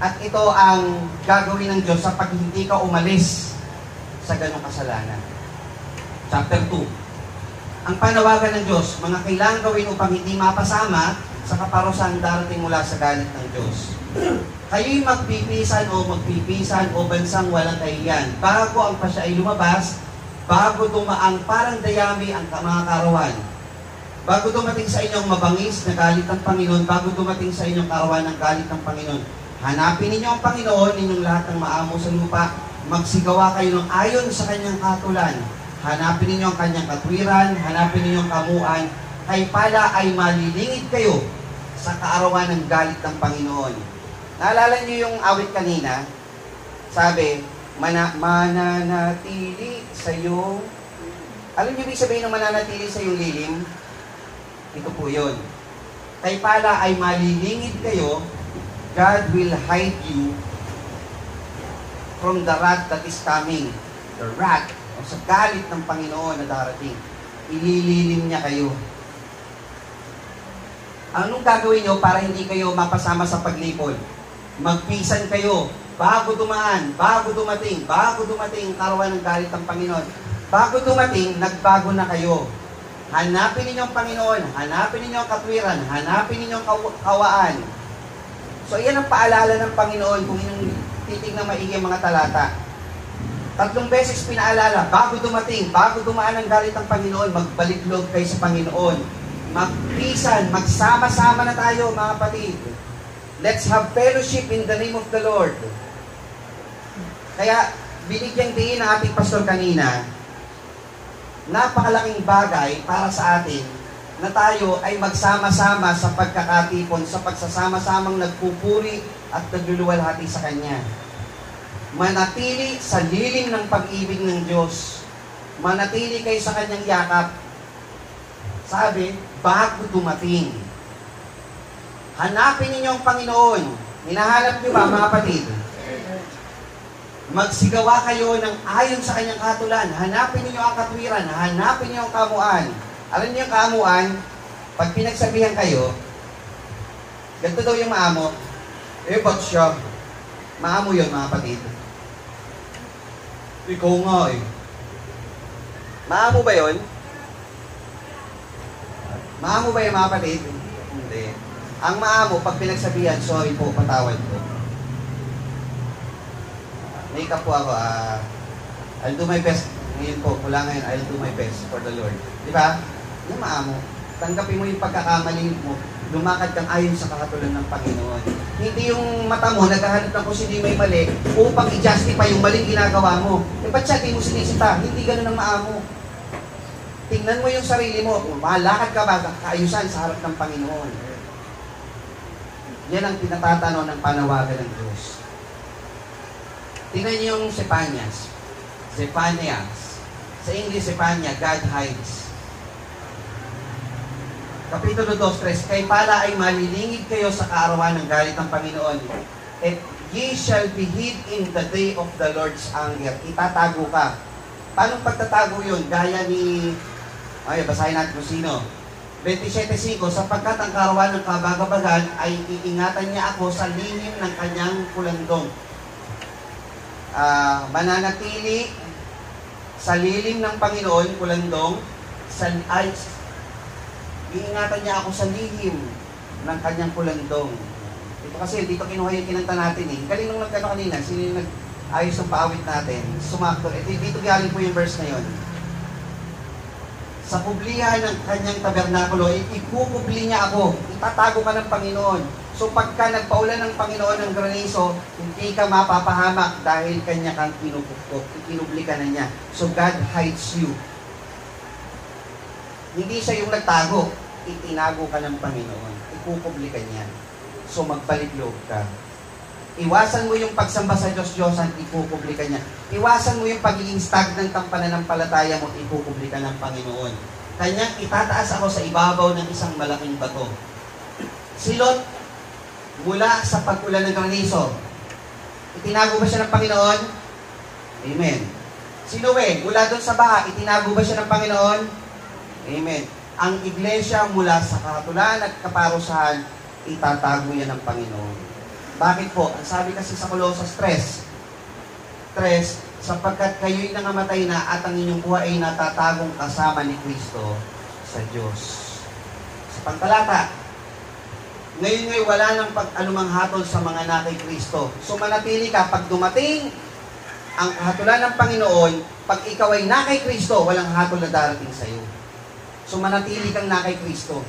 at ito ang gagawin ng Diyos sa pag hindi ka umalis sa ganong kasalanan. Chapter 2. Ang panawagan ng Diyos, mga kailangan gawin upang hindi mapasama sa kaparusahan darating mula sa galit ng Diyos. Kayo'y magpipisan o bansang walang kahiyan. Bago ang pasya ay lumabas, bago dumaang parang dayami ang mga karawan. Bago dumating sa inyong mabangis na galit ng Panginoon, bago dumating sa inyong karawan ng galit ng Panginoon, hanapin ninyo ang Panginoon, ninyong lahat ng maamo sa lupa, magsigawa kayo ng ayon sa kanyang katulan. Hanapin ninyo ang kanyang katwiran, hanapin ninyo ang kamuan, kay pala ay malilingid kayo sa kaarawan ng galit ng Panginoon. Naalala niyo yung awit kanina? Sabi, mananatili sa iyong... Alam niyo ibig sabihin ng mananatili sa iyong lilim? Ito po yun. Kay pala ay malilingid kayo, God will hide you from the wrath that is coming. The wrath o sa galit ng Panginoon na darating. Ilililim niya kayo. Anong gagawin nyo para hindi kayo mapasama sa paglipol? Magpisan kayo bago dumaan, bago dumating karawan ng galit ng Panginoon. Bago dumating, nagbago na kayo. Hanapin ninyo ang Panginoon, hanapin ninyo ang katwiran, hanapin ninyo ang kawaan. So, iyan ang paalala ng Panginoon kung inyong titignan maigi ang mga talata. 3 beses pinaalala, bago dumaan ang galit ng Panginoon, magbaliklog kayo sa Panginoon. Magpisan, magsama-sama na tayo mga kapatid. Let's have fellowship in the name of the Lord. Kaya, binigyang diin ng ating pastor kanina, napakalaking bagay para sa atin na tayo ay magsama-sama sa pagkakatipon, sa pagsasama-samang nagpupuri at nagluluwalhati sa Kanya. Manatili sa lilim ng pag-ibig ng Diyos. Manatili kayo sa Kanyang yakap. Sabi, bago dumating. Hanapin ninyo ang Panginoon. Hinahanap niyo ba, mga kapatid? Magsigawa kayo ng ayon sa kanyang kahatulan. Hanapin ninyo ang katwiran. Hanapin ninyo ang kamuan. Alam niyo yung kamuan, pag pinagsabihan kayo, ganito daw yung maamo, ba't siya? Maamo yun, mga kapatid. Ikaw nga eh. Maamo ba yun? Maamo ba yung mga kapatid? Hindi. Ang maamo, pag pinagsabihan, sorry po, patawad po. Make up po ako, I'll do my best. Ngayon po, mula ngayon, I'll do my best for the Lord. Di ba? Yung maamo, tanggapin mo yung pagkakamali mo, lumakad kang ayon sa kahatulan ng Panginoon. Hindi yung mata mo, naghahanap ng kung sino may mali, upang i-justify yung maling ginagawa mo. Ba't siya, di mo sinisita? Hindi ganun ang maamo. Tingnan mo yung sarili mo, malakad ka ba, kaayusan sa harap ng Panginoon. Yan ang tinatatanaw ng panawagan ng Diyos. Tingnan niyo yung Zephanias. Zephanias. Sa English, Zephania, God hides. Kapitulo 2:3, kay pala ay malilingid kayo sa kaarawan ng galit ng Panginoon. And ye shall be hid in the day of the Lord's anger. Itatago ka. Paano pagtatago yun? Gaya ni, basahin natin kung sino. 27:5, sapagkat ang kaarawan ng kabagabagan ay iingatan niya ako sa lihim ng kanyang kulandong. Mananatili sa lilim ng Panginoon, kulandong, iingatan niya ako sa lihim ng kanyang kulandong. Ito kasi, dito kinuha yung kinanta natin eh. Galing nung nagkano kanina, sino yung nag-ayos ng paawit natin? Sumakto. Dito galing po yung verse na yun. Sa kublihan ng kanyang tabernakulo, ikukubli niya ako. Itatago ka ng Panginoon. So pagka nagpaulan ng Panginoon ng granizo, hindi ka mapapahamak dahil kanya kang kinupukpok. Ikinubli ka na niya. So God hides you. Hindi siya yung nagtago. Itinago ka ng Panginoon. Ikukubli ka niya. So magbalik loob ka. Iwasan mo yung pagsamba sa Diyos-Diyosan, ikukubli ka niya. Iwasan mo yung pagiging stagnant ng pananampalataya mo, ikukubli ka ng Panginoon. Kanyang itataas ako sa ibabaw ng isang malaking bato. Si Lot, mula sa pag-ulan ng granizo, itinago ba siya ng Panginoon? Amen. Si Noe, mula doon sa baha, itinago ba siya ng Panginoon? Amen. Ang iglesia mula sa kahatulan at kaparusahan, itatago yan ng Panginoon. Bakit po? Ang sabi kasi sa Colossus 3, sapagkat kayo'y nangamatay na at ang inyong buhay ay natatagong kasama ni Kristo sa Diyos. Sa pangtalata, ngayon wala nang anumang hatol sa mga na kay Kristo. So manatili ka, pag dumating ang kahatulan ng Panginoon, pag ikaw ay na kay Kristo, walang hatol na darating sa iyo. So manatili kang na kay Kristo.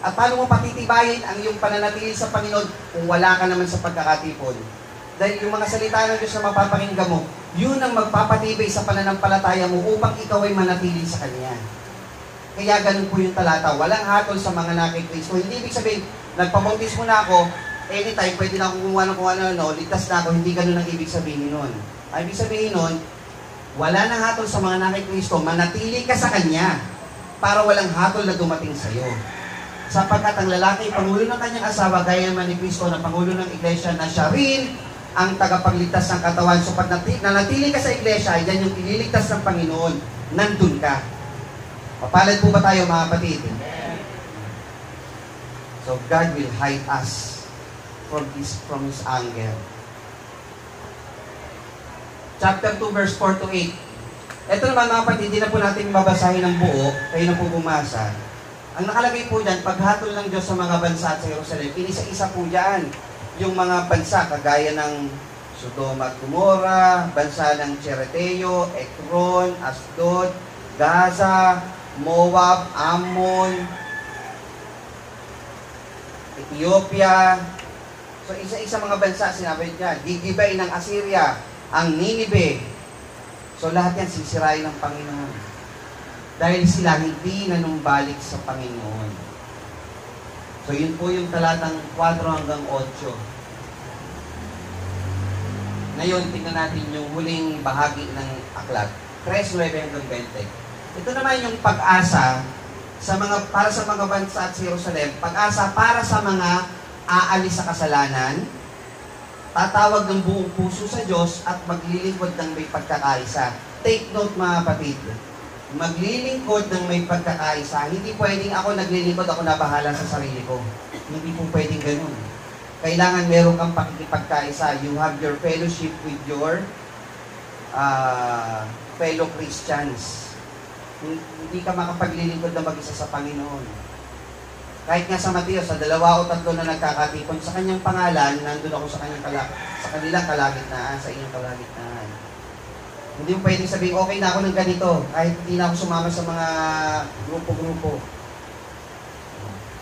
At paano mo patitibayin ang iyong pananatili sa Panginoon kung wala ka naman sa pagkakatipon? Dahil yung mga salita ng Diyos na mapapakinggan mo, yun ang magpapatibay sa pananampalataya mo upang ikaw ay manatili sa Kanya. Kaya ganun po yung talata. Walang hatol sa mga na kay Kristo. Hindi ibig sabihin, nagpabautismo na ako, anytime pwede na akong kumuha ng kung ano, ligtas na ako, hindi ganun ang ibig sabihin nun. Ang ibig sabihin nun, wala nang hatol sa mga na kay Kristo, manatili ka sa Kanya para walang hatol na dumating sa iyo. Sapagkat ang lalaki, pangulo ng kanyang asawa, gaya naman ni Kristo na pangulo ng iglesia, na siya rin ang tagapagligtas ng katawan. So pag nanatili ka sa iglesia, yan yung ililigtas ng Panginoon, nandun ka. Papalad po ba tayo, mga kapatid? So God will hide us from His anger. Chapter 2, verse 4 to 8. Ito naman, mga kapatid, hindi na po natin mabasahin ng buo, kayo na po bumasa. Ang nakalagay po dyan, paghatol ng Diyos sa mga bansa at sa Jerusalem, inisa-isa po dyan. Yung mga bansa, kagaya ng Sodoma at Gomorrah, bansa ng Chereteo, Ekron, Asdod, Gaza, Moab, Ammon, Ethiopia. So isa-isa mga bansa, sinabi dyan. Gigibay ng Assyria, ang Ninive. So lahat yan sisirain ng Panginoon. Dahil sila hindi nanumbalik sa Panginoon. So yun po yung talatang 4 hanggang 8. Ngayon, tingnan natin yung huling bahagi ng aklat. 3:9 hanggang 20. Ito naman yung pag-asa para sa mga bansa at sa Jerusalem, pag-asa para sa mga aalis sa kasalanan, tatawag ng buong puso sa Diyos at maglilingkod ng may pagkakaisa. Take note mga kapatid, maglilingkod ng may pagkakaisa. Hindi pwedeng ako naglilingkod, ako na bahala sa sarili ko. Hindi po pwedeng ganun. Kailangan meron kang pakikipagkaisa. You have your fellowship with your fellow Christians. Hindi ka makapaglilingkod na mag-isa sa Panginoon. Kahit nga sa Mateo, sa 2 o 3 na nagkakatipon sa kanyang pangalan, nandun ako sa kanilang kalagitnaan, sa inyong kalagitnaan. Hindi mo pwedeng sabihin, okay na ako ng ganito, kahit hindi na ako sumama sa mga grupo-grupo.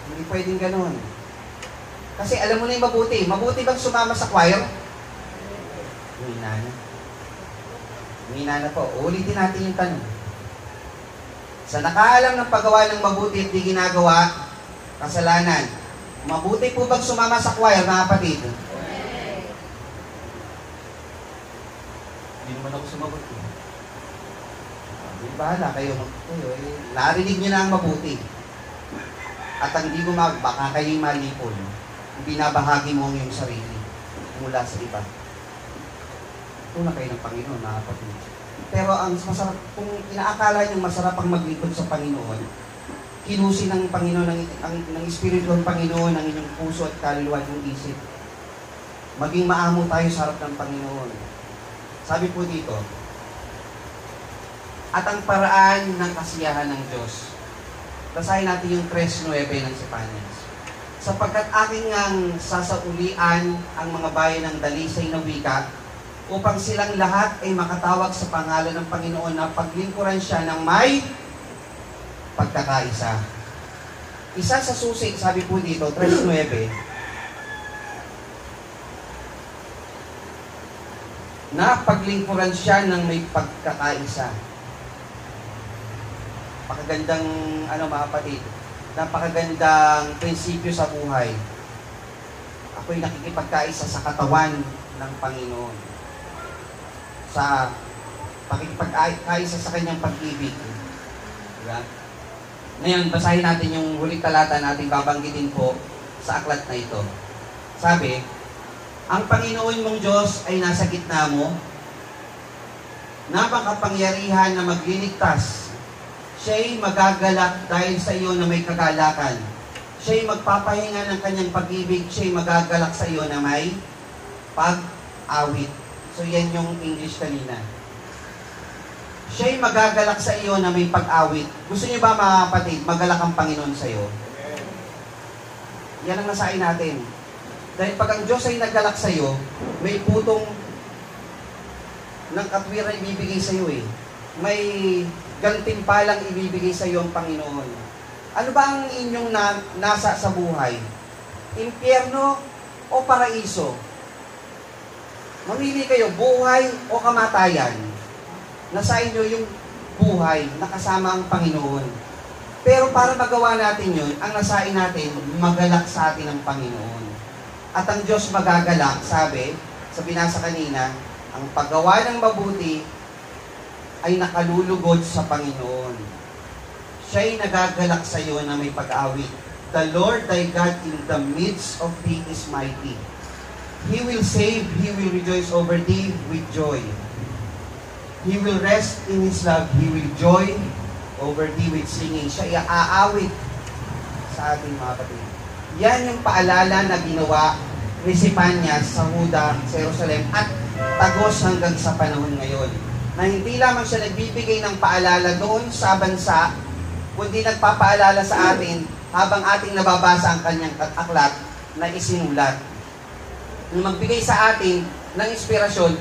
Hindi pwedeng ganun. Kasi alam mo na yung mabuti. Mabuti bang sumama sa choir? Humina na po. Ulitin natin yung tanong. Sa nakaalam ng paggawa ng mabuti at di ginagawa, kasalanan. Mabuti po bang sumama sa choir, mga kapatid? Hindi naman ako sumagot. Bahala kayo. Narinig nyo na ang mabuti. At ang di gumagawa, baka kayo'y malipol. Binabahagi mo ang iyong sarili mula sa iba. Tuna kayo ng Panginoon, mga kapatid. Pero ang masarap, kung inaakala nyo masarap ang maglingkod sa Panginoon, kinusin ng Panginoon, ng Espiritu ng Panginoon, ang inyong puso at kaluluwa ng isip. Maging maamo tayo sa harap ng Panginoon. Sabi po dito, at ang paraan ng kasiyahan ng Diyos. Basahin natin yung 3:9 ng Sipanyas. Sapagkat aking ngang sasaulian ang mga bayan ng dalisay na wika, upang silang lahat ay makatawag sa pangalan ng Panginoon na paglingkuran siya ng may pagkakaisa. Isa sa susi, sabi po dito, 3:9, na paglingkuran siya ng may pagkakaisa. Napakagandang, mga kapatid, napakagandang prinsipyo sa buhay. Ako'y nakikipagkaisa sa katawan ng Panginoon. Sa pakikipagkaisa sa kanyang pag-ibig. Diba? Ngayon, basahin natin yung huling talata natin babanggitin po sa aklat na ito. Sabi, ang Panginoon mong Diyos ay nasa gitna mo, na makapangyarihan na magliligtas. Siya'y magagalak dahil sa iyo na may kagalakan. Siya'y magpapahinga ng kanyang pag-ibig. Siya'y magagalak sa iyo na may pag-awit. So, yan yung English kanina. Siya'y magagalak sa iyo na may pag-awit. Gusto niyo ba, mga kapatid, magalak ang Panginoon sa iyo? Yan ang nasain natin. Dahil pag ang Diyos ay nagalak sa iyo, may putong ng katwiran ibibigay sa iyo eh. May gantimpalang ibibigay sa iyo ang Panginoon. Ano ba ang inyong nasa sa buhay? Impyerno o paraiso? Mamili kayo, buhay o kamatayan. Nasa inyo yung buhay, nakasama ang Panginoon. Pero para magawa natin yun, ang nasain natin, magalak sa atin ang Panginoon. At ang Diyos magagalak, sabi, sa binasa kanina, ang paggawa ng mabuti ay nakalulugod sa Panginoon. Siya'y nagagalak sa iyo na may pag-awit. The Lord thy God in the midst of thee is mighty. He will save, He will rejoice over thee with joy. He will rest in His love, He will joy over thee with singing. Siya iaawit sa ating mga kapatid. Yan yung paalala na ginawa ni Sipanyas sa Huda, sa Jerusalem, at tagos hanggang sa panahon ngayon. Na hindi lamang siya nagbibigay ng paalala doon sa bansa, kundi nagpapaalala sa atin habang ating nababasa ang kanyang aklat na isinulat. Na magbigay sa atin ng inspirasyon.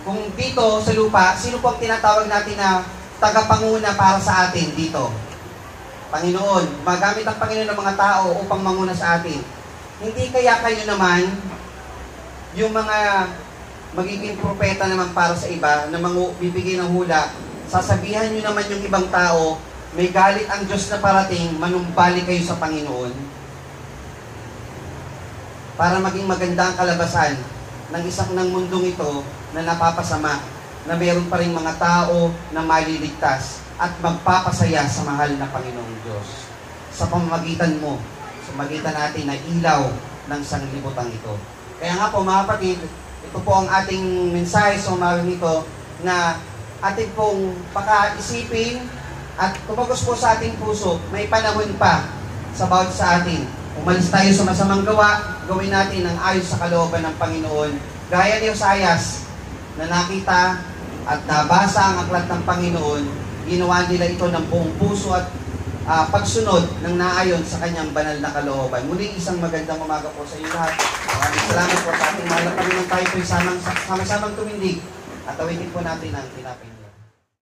Kung dito sa lupa, sino po ang tinatawag natin na tagapanguna para sa atin dito? Panginoon. Magamit ang Panginoon ng mga tao upang manguna sa atin. Hindi kaya kayo naman, yung mga magiging propeta naman para sa iba, na bibigay ng hula, sasabihan nyo naman yung ibang tao, may galit ang Diyos na parating, manumbali kayo sa Panginoon. Para maging maganda ang kalabasan ng mundong ito na napapasama, na meron pa rin mga tao na maliligtas. at magpapasaya sa mahal na Panginoong Diyos sa pamamagitan mo, sa magitan natin na ilaw ng sanglibutan ito. Kaya nga po mga kapatid, ito po ang ating mensahe sa umaga nito na ating pong pakaisipin at tumagos po sa ating puso, may panahon pa sa bawat sa atin. Umalis tayo sa masamang gawa, gawin natin ang ayon sa kalooban ng Panginoon. Gaya ni Oseas na nakita at nabasa ang aklat ng Panginoon, ginawa nila ito ng buong puso at pagsunod ng naayon sa kanyang banal na kalooban. Muli isang magandang umaga po sa inyo lahat. Maraming salamat po sa ating mahal na Panginoon. Tayo po sama-samang tumindig at awitin po natin ang tinapay.